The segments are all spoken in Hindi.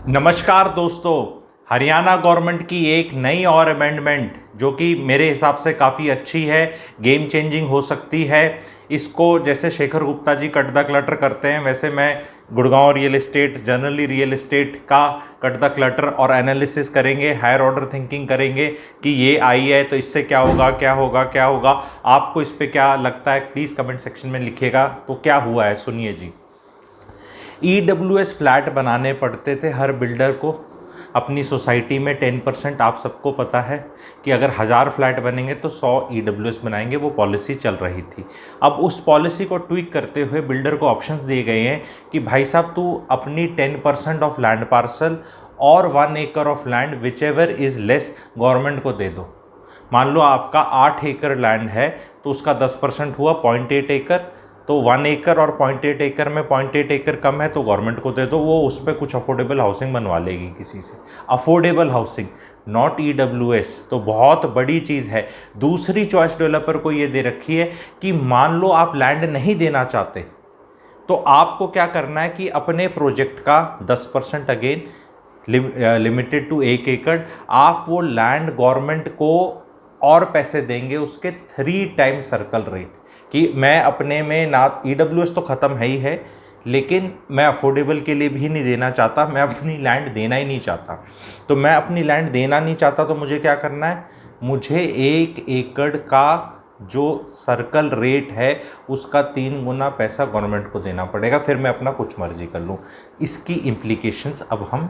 नमस्कार दोस्तों। हरियाणा गवर्नमेंट की एक नई और अमेंडमेंट जो कि मेरे हिसाब से काफ़ी अच्छी है, गेम चेंजिंग हो सकती है। इसको जैसे Shekhar Gupta ji cut the clutter करते हैं, वैसे मैं Gurgaon real estate, generally real estate का कट द क्लटर और एनालिसिस करेंगे, हायर ऑर्डर थिंकिंग करेंगे कि ये आई है तो इससे क्या होगा क्या होगा क्या होगा। आपको इस पर क्या लगता है प्लीज़ कमेंट सेक्शन में लिखिएगा। तो क्या हुआ है सुनिए जी। EWS फ्लैट बनाने पड़ते थे हर बिल्डर को अपनी सोसाइटी में 10%। आप सबको पता है कि अगर 1000 फ्लैट बनेंगे तो 100 EWS बनाएंगे, वो पॉलिसी चल रही थी। अब उस पॉलिसी को ट्विक करते हुए बिल्डर को ऑप्शंस दिए गए हैं कि भाई साहब तू अपनी 10% ऑफ लैंड पार्सल और 1 एकड़ of land which ever is less government को दे दो। मान लो आपका 8 एकड़ लैंड है तो उसका 10% हुआ 0.8 एकड़, तो 1 एकड़ और 0.8 एकड़ में 0.8 एकड़ कम है तो गवर्नमेंट को दे दो, वो उस पर कुछ अफोर्डेबल हाउसिंग बनवा लेगी किसी से। Affordable housing, not EWS। तो बहुत बड़ी चीज़ है। दूसरी चॉइस डेवलपर को ये दे रखी है कि मान लो आप लैंड नहीं देना चाहते तो आपको क्या करना है कि अपने प्रोजेक्ट का 10% अगेन लिमिटेड टू 1 एकड़ आप वो लैंड गवर्नमेंट को और पैसे देंगे उसके 3 टाइम्स सर्कल रेट। कि मैं अपने में ना EWS तो ख़त्म है ही है, लेकिन मैं अफोर्डेबल के लिए भी नहीं देना चाहता, मैं अपनी लैंड देना ही नहीं चाहता। तो मैं अपनी लैंड देना नहीं चाहता तो मुझे क्या करना है, मुझे 1 एकड़ का जो सर्कल रेट है उसका 3 गुना पैसा गवर्नमेंट को देना पड़ेगा, फिर मैं अपना कुछ मर्जी कर लूँ। इसकी इम्प्लीकेशंस अब हम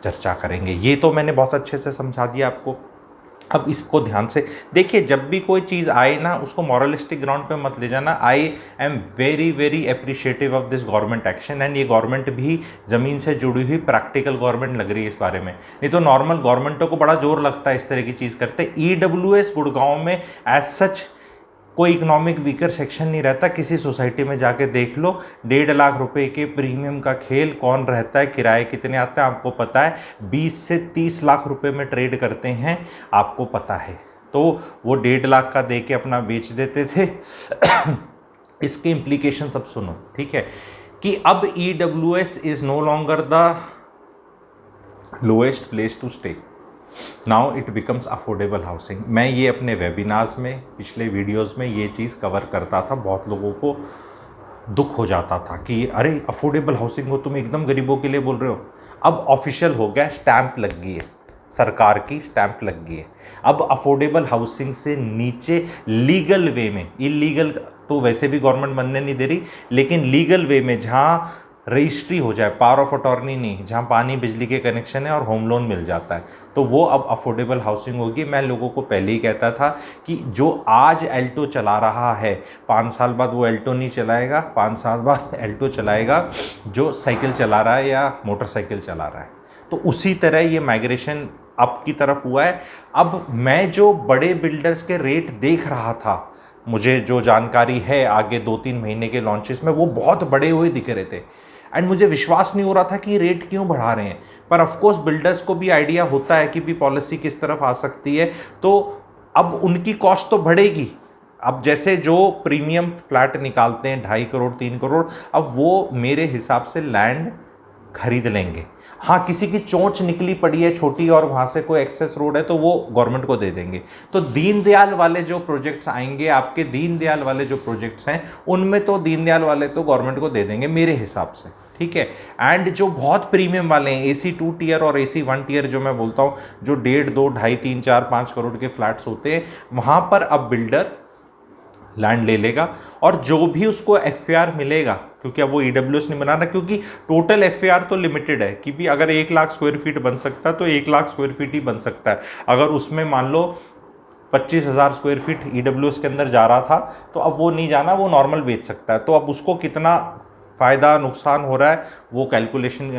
चर्चा करेंगे। ये तो मैंने बहुत अच्छे से समझा दिया आपको। अब इसको ध्यान से देखिए, जब भी कोई चीज़ आए ना उसको मॉरलिस्टिक ग्राउंड पे मत ले जाना। I am very very appreciative of this government action and ये गवर्नमेंट भी ज़मीन से जुड़ी हुई प्रैक्टिकल गवर्नमेंट लग रही है इस बारे में। नहीं तो नॉर्मल गवर्नमेंटों को बड़ा जोर लगता है इस तरह की चीज़ करते। EWS गुड़गांव में एज सच कोई इकोनॉमिक वीकर सेक्शन नहीं रहता। किसी सोसाइटी में जाके देख लो, 1.5 लाख रुपए के प्रीमियम का खेल कौन रहता है, किराए कितने आते हैं आपको पता है। 20 से 30 लाख रुपए में ट्रेड करते हैं, आपको पता है। तो वो 1.5 लाख का दे के अपना बेच देते थे। इसके इम्प्लीकेशन सब सुनो, ठीक है, कि अब EWS is no longer the lowest place to stay, now it becomes affordable housing. मैं ये अपने वेबिनार्स में, पिछले वीडियोस में ये चीज़ कवर करता था। बहुत लोगों को दुख हो जाता था कि अरे अफोर्डेबल हाउसिंग हो, तुम एकदम गरीबों के लिए बोल रहे हो। अब ऑफिशियल हो गया, स्टैंप लग गई है, सरकार की स्टैंप लग गई है। अब अफोर्डेबल हाउसिंग से नीचे लीगल वे में, इलीगल तो वैसे भी गवर्नमेंट बनने नहीं दे रही, लेकिन लीगल वे में जहाँ रजिस्ट्री हो जाए, पावर ऑफ अटॉर्नी नहीं, जहाँ पानी बिजली के कनेक्शन है और होम लोन मिल जाता है, तो वो अब अफोर्डेबल हाउसिंग होगी। मैं लोगों को पहले ही कहता था कि जो आज एल्टो चला रहा है 5 साल बाद वो एल्टो नहीं चलाएगा, 5 साल बाद एल्टो चलाएगा जो साइकिल चला रहा है या मोटरसाइकिल चला रहा है। तो उसी तरह ये माइग्रेशन अप की तरफ हुआ है। अब मैं जो बड़े बिल्डर्स के रेट देख रहा था, मुझे जो जानकारी है आगे 2-3 महीने के लॉन्चेस में, वो बहुत बड़े हुए दिख रहे थे एंड मुझे विश्वास नहीं हो रहा था कि रेट क्यों बढ़ा रहे हैं। पर ऑफकोर्स बिल्डर्स को भी आइडिया होता है कि भी पॉलिसी किस तरफ आ सकती है, तो अब उनकी कॉस्ट तो बढ़ेगी। अब जैसे जो प्रीमियम फ्लैट निकालते हैं 2.5 करोड़ 3 करोड़, अब वो मेरे हिसाब से लैंड खरीद लेंगे। हाँ, किसी की चोंच निकली पड़ी है छोटी और वहाँ से कोई एक्सेस रोड है तो वो गवर्नमेंट को दे देंगे। तो दीनदयाल वाले जो प्रोजेक्ट्स आएंगे, आपके दीनदयाल वाले जो प्रोजेक्ट्स हैं, उनमें तो दीनदयाल वाले तो गवर्नमेंट को दे देंगे मेरे हिसाब से, ठीक है। एंड जो बहुत प्रीमियम वाले हैं, AC 2 टियर और AC 1 टियर जो मैं बोलता हूँ, जो 1.5, 2, 2.5, 3, 4, 5 करोड़ के फ्लैट्स होते हैं, वहाँ पर अब बिल्डर लैंड ले लेगा और जो भी उसको FAR मिलेगा, क्योंकि अब वो EWS नहीं बना रहा, क्योंकि टोटल FAR तो लिमिटेड है कि भी अगर 1 लाख स्क्वायर फीट बन सकता है तो 1 लाख स्क्वायर फीट ही बन सकता है। अगर उसमें मान लो 25,000 स्क्वायर फीट EWS के अंदर जा रहा था तो अब वो नहीं जाना, वो नॉर्मल बेच सकता है। तो अब उसको कितना फ़ायदा नुकसान हो रहा है वो कैलकुलेशन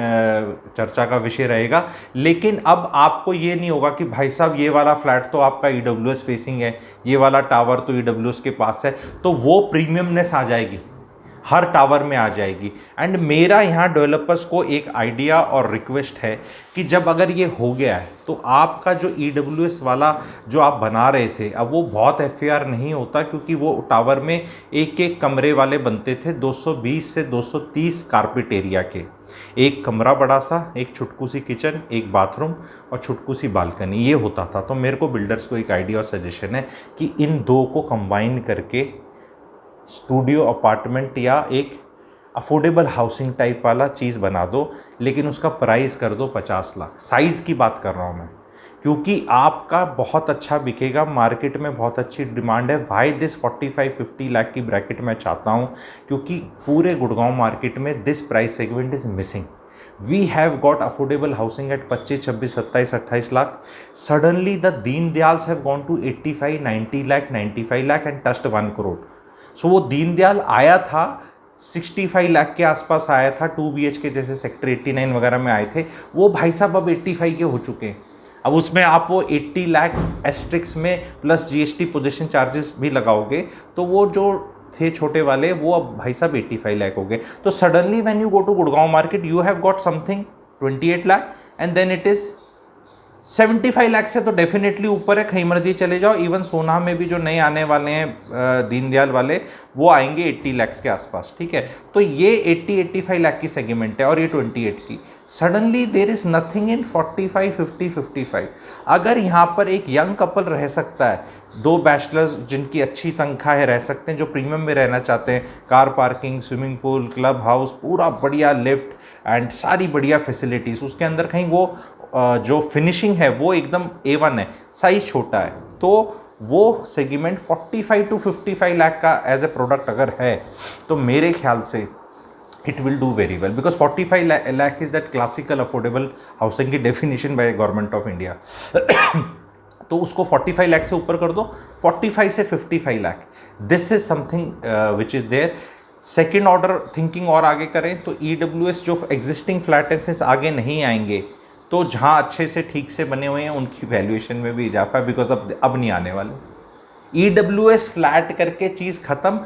चर्चा का विषय रहेगा। लेकिन अब आपको ये नहीं होगा कि भाई साहब ये वाला फ्लैट तो आपका EWS फेसिंग है, ये वाला टावर तो EWS के पास है, तो वो प्रीमियमनेस आ जाएगी। हर टावर में आ जाएगी। एंड मेरा यहाँ डेवलपर्स को एक आइडिया और रिक्वेस्ट है कि जब अगर ये हो गया है तो आपका जो EWS वाला जो आप बना रहे थे, अब वो बहुत FAR नहीं होता, क्योंकि वो टावर में एक एक कमरे वाले बनते थे 220 से 230 कारपेट एरिया के। एक कमरा बड़ा सा, एक छुटकू सी किचन, एक बाथरूम और छुटकू सी बालकनी, ये होता था। तो मेरे को बिल्डर्स को एक आइडिया और सजेशन है कि इन दो को कंबाइन करके स्टूडियो अपार्टमेंट या एक अफोर्डेबल हाउसिंग टाइप वाला चीज़ बना दो, लेकिन उसका प्राइस कर दो 50 लाख। साइज़ की बात कर रहा हूँ मैं, क्योंकि आपका बहुत अच्छा बिकेगा, मार्केट में बहुत अच्छी डिमांड है। वाई दिस 45-50 लाख की ब्रैकेट मैं चाहता हूँ, क्योंकि पूरे गुड़गांव मार्केट में this price segment is missing. We have got affordable housing at 25, 26, 27, 28 lakh. Suddenly the Deen Dayals have gone to 85, 90 lakh, 95 lakh and touched 1 crore. So वो दीनदयाल आया था 65 लाख के आसपास आया था, 2 BHK जैसे सेक्टर 89 वगैरह में आए थे। वो भाई साहब अब 85 के हो चुके हैं। अब उसमें आप वो 80 लाख एस्ट्रिक्स में प्लस GST पोजीशन चार्जेस भी लगाओगे तो वो जो थे छोटे वाले वो अब भाई साहब 85 लाख हो गए। तो suddenly when you go to Gurgaon market you have got something 28 lakh and then it is 75 lakh से तो डेफिनेटली ऊपर है, कहीं मर्जी चले जाओ। इवन सोना में भी जो नए आने वाले हैं दीनदयाल वाले, वो आएंगे 80 लाख के आसपास, ठीक है। तो ये 80-85 लाख की सेगमेंट है और ये 28 की। Suddenly there is nothing in 45, 50, 55। अगर यहाँ पर एक यंग कपल रह सकता है, 2 बैचलर्स जिनकी अच्छी तनख्वाह है रह सकते हैं, जो प्रीमियम में रहना चाहते हैं, car parking, swimming pool, club house, पूरा बढ़िया लिफ्ट एंड सारी बढ़िया फैसिलिटीज़, उसके अंदर कहीं वो जो फिनिशिंग है वो एकदम A1 है, साइज छोटा है, तो वो सेगमेंट 45 to 55 लाख का एज ए प्रोडक्ट अगर है तो मेरे ख्याल से it will do very well, because 45 lakh is that classical affordable housing की definition by government of India. तो उसको 45 लाख से ऊपर कर दो, 45 से 55 lakh, this is something which is there. Second order thinking और आगे करें तो EWS जो एग्जिस्टिंग फ्लैट हैं आगे नहीं आएंगे, तो जहाँ अच्छे से ठीक से बने हुए हैं उनकी वैल्यूएशन में भी इजाफा है, बिकॉज अब नहीं आने वाले। EWS फ्लैट करके चीज़ ख़त्म।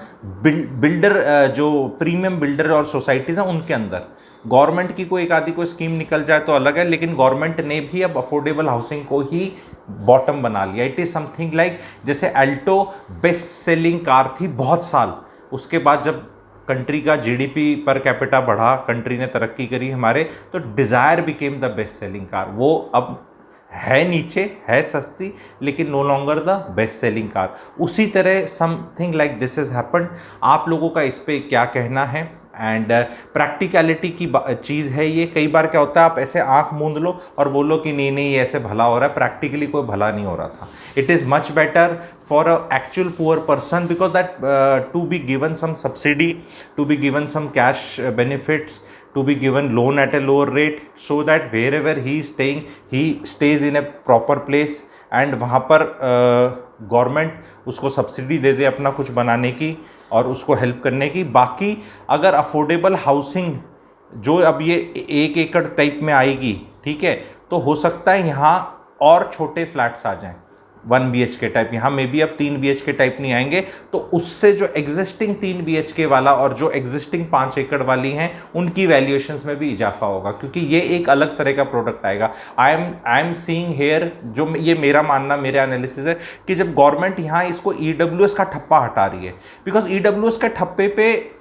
बिल्डर जो प्रीमियम बिल्डर और सोसाइटीज़ हैं उनके अंदर गवर्नमेंट की कोई एक आधी कोई स्कीम निकल जाए तो अलग है, लेकिन गवर्नमेंट ने भी अब अफोर्डेबल हाउसिंग को ही बॉटम बना लिया। इट इज़ समथिंग लाइक जैसे अल्टो बेस्ट सेलिंग कार थी बहुत साल, उसके बाद जब कंट्री का GDP पर कैपिटा बढ़ा, कंट्री ने तरक्की करी हमारे, तो Dzire became the best selling car. वो अब है नीचे, है सस्ती, लेकिन no longer the best selling car. उसी तरह something like this is happened. आप लोगों का इस पर क्या कहना है? एंड प्रैक्टिकलिटी की चीज़ है ये। कई बार क्या होता है आप ऐसे आंख मूंद लो और बोलो कि नहीं नहीं ये ऐसे भला हो रहा है, प्रैक्टिकली कोई भला नहीं हो रहा था। It is much better for a actual poor person because that to be given some subsidy, to be given some cash benefits, to be given loan at a lower rate so that wherever he is staying he stays in a proper place and वहाँ पर गवर्नमेंट उसको सब्सिडी दे दे अपना कुछ बनाने की और उसको हेल्प करने की। बाकी अगर अफोर्डेबल हाउसिंग जो अब ये 1 एकड़ टाइप में आएगी, ठीक है, तो हो सकता है यहाँ और छोटे फ्लैट्स आ जाएं 1 BHK टाइप। यहाँ में भी अब 3 BHK टाइप नहीं आएंगे, तो उससे जो एग्जिस्टिंग 3 BHK वाला और जो एग्जिस्टिंग 5 एकड़ वाली हैं उनकी वैल्यूएशंस में भी इजाफा होगा, क्योंकि ये एक अलग तरह का प्रोडक्ट आएगा। आई एम सीइंग हेयर, जो ये मेरा मानना, मेरा एनालिसिस है कि जब गवर्नमेंट यहाँ इसको EWS का ठप्पा हटा रही है, बिकॉज EWS के ठप्पे पे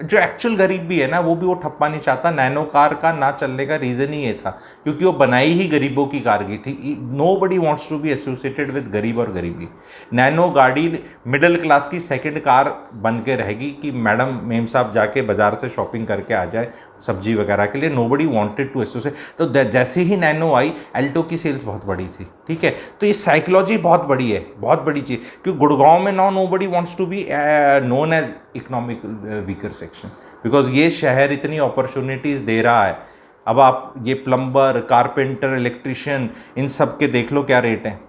जो एक्चुअल गरीब भी है ना वो भी वो ठप्पा नहीं चाहता। नैनो कार का ना चलने का रीज़न ही ये था क्योंकि वो बनाई ही गरीबों की कार की थी। Nobody wants to be associated with गरीब और गरीबी। नैनो गाड़ी मिडिल क्लास की सेकंड कार बन के रहेगी कि मैडम मेम साहब जाके बाज़ार से शॉपिंग करके आ जाए सब्जी वगैरह के लिए। Nobody wanted to associate. तो जैसे ही नैनो आई अल्टो की सेल्स बहुत बड़ी थी, ठीक है। तो ये साइकोलॉजी बहुत बड़ी है, बहुत बड़ी चीज़, क्योंकि गुड़गांव में now nobody wants to be known as economic weaker section, because ये शहर इतनी अपॉर्चुनिटीज़ दे रहा है। अब आप ये प्लम्बर, कारपेंटर, इलेक्ट्रिशियन, इन सब के देख लो क्या रेट हैं।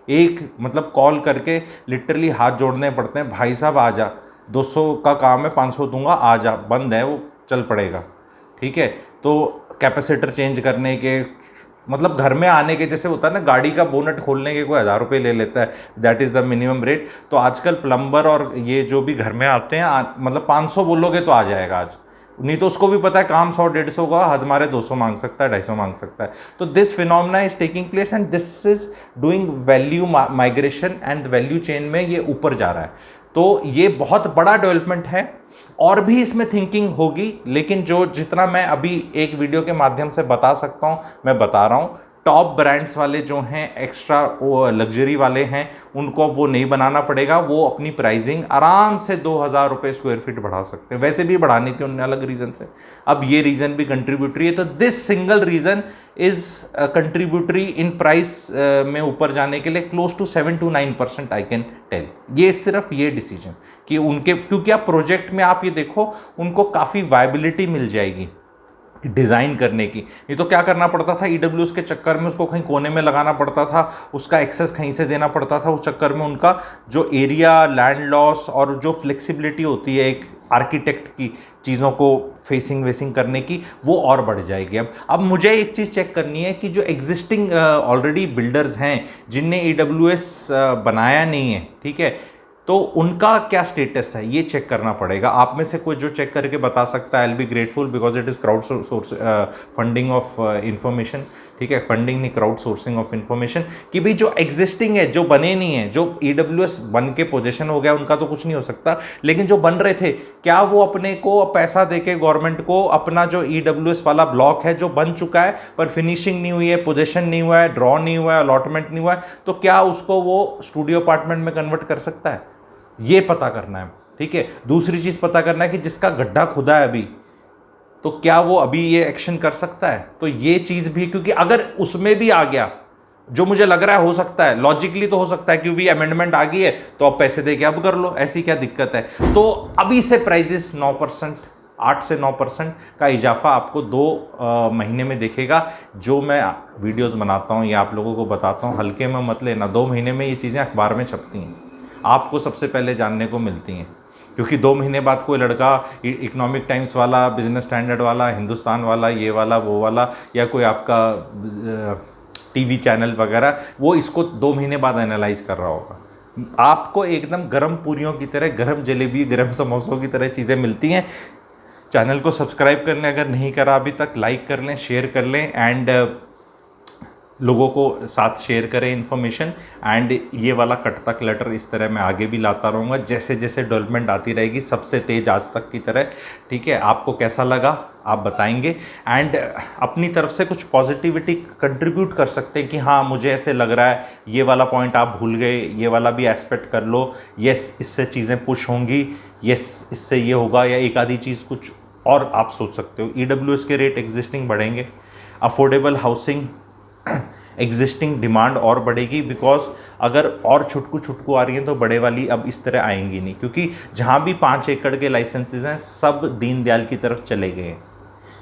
एक मतलब कॉल करके लिटरली हाथ जोड़ने पड़ते हैं, भाई साहब आ जा, 200 का काम है 500 दूंगा, आ जा, बंद है वो चल पड़ेगा, ठीक है। तो कैपेसिटर चेंज करने के मतलब घर में आने के जैसे होता है ना, गाड़ी का बोनट खोलने के कोई 1000 रुपये ले लेता है, that is the minimum rate. तो आजकल प्लम्बर और ये जो भी घर में आते हैं मतलब 500 बोलोगे तो आ जाएगा आज, नहीं तो उसको भी पता है काम 100-150 का, हद मारे 200 मांग सकता है, 250 मांग सकता है। तो this phenomena is taking place and this is doing value migration and value chain में ये ऊपर जा रहा है। तो ये बहुत बड़ा डेवलपमेंट है और भी इसमें थिंकिंग होगी, लेकिन जो जितना मैं अभी एक वीडियो के माध्यम से बता सकता हूँ मैं बता रहा हूँ। टॉप ब्रांड्स वाले जो हैं, एक्स्ट्रा लग्जरी वाले हैं, उनको अब वो नहीं बनाना पड़ेगा, वो अपनी प्राइसिंग आराम से 2000 रुपये स्क्वायर फीट बढ़ा सकते हैं। वैसे भी बढ़ानी थी उन्हें अलग रीज़न से, अब ये रीज़न भी कंट्रीब्यूटरी है। तो this single reason is contributory in price में ऊपर जाने के लिए close to 7 to 9% I can tell. ये सिर्फ ये डिसीजन कि उनके, क्योंकि आप प्रोजेक्ट में आप ये देखो उनको काफ़ी वायबिलिटी मिल जाएगी डिज़ाइन करने की। नहीं तो क्या करना पड़ता था, ईडब्ल्यूएस के चक्कर में उसको कहीं कोने में लगाना पड़ता था, उसका एक्सेस कहीं से देना पड़ता था, उस चक्कर में उनका जो एरिया, लैंड लॉस और जो फ्लेक्सिबिलिटी होती है एक आर्किटेक्ट की चीज़ों को फेसिंग वेसिंग करने की, वो और बढ़ जाएगी। अब मुझे एक चीज़ चेक करनी है कि जो एग्जिस्टिंग ऑलरेडी बिल्डर्स हैं जिनने ईडब्ल्यूएस बनाया नहीं है, ठीक है, तो उनका क्या स्टेटस है ये चेक करना पड़ेगा। आप में से कोई जो चेक करके बता सकता है, I will be grateful because it is crowd source funding of information, ठीक है, फंडिंग नहीं, क्राउड सोर्सिंग ऑफ इंफॉर्मेशन, कि भाई जो एग्जिस्टिंग है, जो बने नहीं है, जो ईडब्ल्यूएस बन के पोजीशन हो गया उनका तो कुछ नहीं हो सकता, लेकिन जो बन रहे थे, क्या वो अपने को पैसा देके गवर्नमेंट को अपना जो ईडब्ल्यूएस वाला ब्लॉक है जो बन चुका है पर फिनिशिंग नहीं हुई है, पोजीशन नहीं हुआ है, ड्रॉ नहीं हुआ है, अलॉटमेंट नहीं हुआ है, तो क्या उसको वो स्टूडियो अपार्टमेंट में कन्वर्ट कर सकता है, ये पता करना है, ठीक है। दूसरी चीज पता करना है कि जिसका गड्ढा खुदा है अभी, तो क्या वो अभी ये एक्शन कर सकता है। तो ये चीज भी, क्योंकि अगर उसमें भी आ गया, जो मुझे लग रहा है हो सकता है, लॉजिकली तो हो सकता है क्योंकि अमेंडमेंट आ गई है तो अब पैसे दे के अब कर लो, ऐसी क्या दिक्कत है। तो अभी से प्राइजेस 9%, 8 से 9% का इजाफा आपको 2 महीने में देखेगा। जो मैं वीडियोस बनाता हूँ या आप लोगों को बताता हूँ, हल्के में मत लेना, 2 महीने में ये चीज़ें अखबार में छपती हैं, आपको सबसे पहले जानने को मिलती हैं। क्योंकि 2 महीने बाद कोई लड़का इकोनॉमिक टाइम्स वाला, बिजनेस स्टैंडर्ड वाला, हिंदुस्तान वाला, ये वाला वो वाला, या कोई आपका टीवी चैनल वगैरह, वो इसको 2 महीने बाद एनालाइज कर रहा होगा। आपको एकदम गरम पूरियों की तरह, गरम जलेबी, गरम समोसों की तरह चीज़ें मिलती हैं। चैनल को सब्सक्राइब कर लें, अगर नहीं करा अभी तक, लाइक कर लें, शेयर कर लें, एंड लोगों को साथ शेयर करें इन्फॉर्मेशन। एंड ये वाला कटता क्लटर इस तरह मैं आगे भी लाता रहूँगा, जैसे जैसे डेवलपमेंट आती रहेगी, सबसे तेज आज तक की तरह, ठीक है। आपको कैसा लगा आप बताएंगे, एंड अपनी तरफ से कुछ पॉजिटिविटी कंट्रीब्यूट कर सकते हैं कि हाँ मुझे ऐसे लग रहा है, ये वाला पॉइंट आप भूल गए, ये वाला भी एस्पेक्ट कर लो, यस इससे चीज़ें पुश होंगी, यस इससे ये होगा, या एक आधी चीज़ कुछ और आप सोच सकते हो। ईडब्ल्यूएस के रेट एग्जिस्टिंग बढ़ेंगे, अफोर्डेबल हाउसिंग एग्जिस्टिंग डिमांड और बढ़ेगी, बिकॉज अगर और छुटकू आ रही हैं तो बड़े वाली अब इस तरह आएंगी नहीं, क्योंकि जहाँ भी 5 एकड़ के लाइसेंसेज हैं सब दीनदयाल की तरफ चले गए हैं।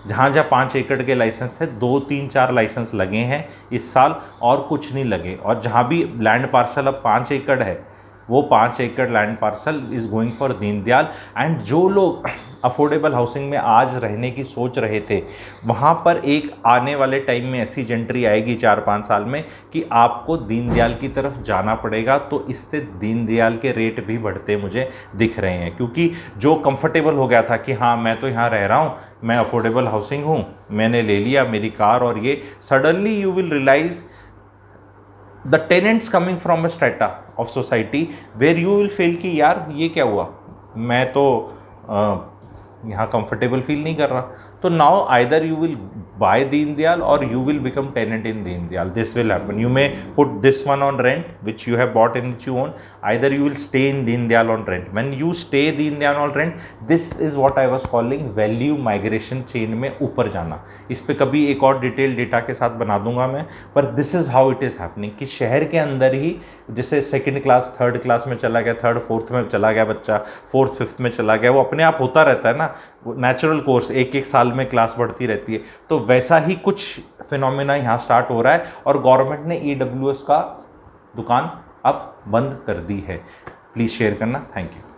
जहाँ 5 एकड़ के लाइसेंस थे, 2, 3, 4 लाइसेंस लगे हैं इस साल और कुछ नहीं लगे। और जहाँ भी लैंड पार्सल अब 5 एकड़ है, वो 5 एकड़ land parcel is going for Deendayal. And जो लोग अफोर्डेबल हाउसिंग में आज रहने की सोच रहे थे, वहाँ पर एक आने वाले टाइम में ऐसी एंट्री आएगी 4-5 साल में कि आपको दीनदयाल की तरफ जाना पड़ेगा। तो इससे दीनदयाल के रेट भी बढ़ते मुझे दिख रहे हैं, क्योंकि जो कंफर्टेबल हो गया था कि हाँ मैं तो यहाँ रह रहा हूँ, मैं अफोर्डेबल हाउसिंग हूँ, मैंने ले लिया मेरी कार, और ये suddenly you will realize the tenants coming from a strata of society where you will feel कि यार ये क्या हुआ, मैं तो यहाँ कंफर्टेबल फील नहीं कर रहा। तो now either you will buy Deendayal और you will become tenant in Deendayal. This will happen. You may put this one on rent, which you have bought and which you own. Either you will stay in Deendayal on rent. When you stay Deendayal on rent, this is what I was calling value migration chain में ऊपर जाना। इस पे कभी एक और डिटेल डेटा के साथ बना दूंगा मैं, पर this is how it is happening कि शहर के अंदर ही जैसे 2nd क्लास 3rd क्लास में चला गया, 3rd 4th में चला गया बच्चा, 4th 5th में चला गया, वो अपने आप होता रहता है ना, नेचुरल कोर्स, एक साल में क्लास बढ़ती रहती है। तो वैसा ही कुछ फिनोमेना यहाँ स्टार्ट हो रहा है, और गवर्नमेंट ने ईडब्ल्यूएस का दुकान अब बंद कर दी है। प्लीज़ शेयर करना, थैंक यू।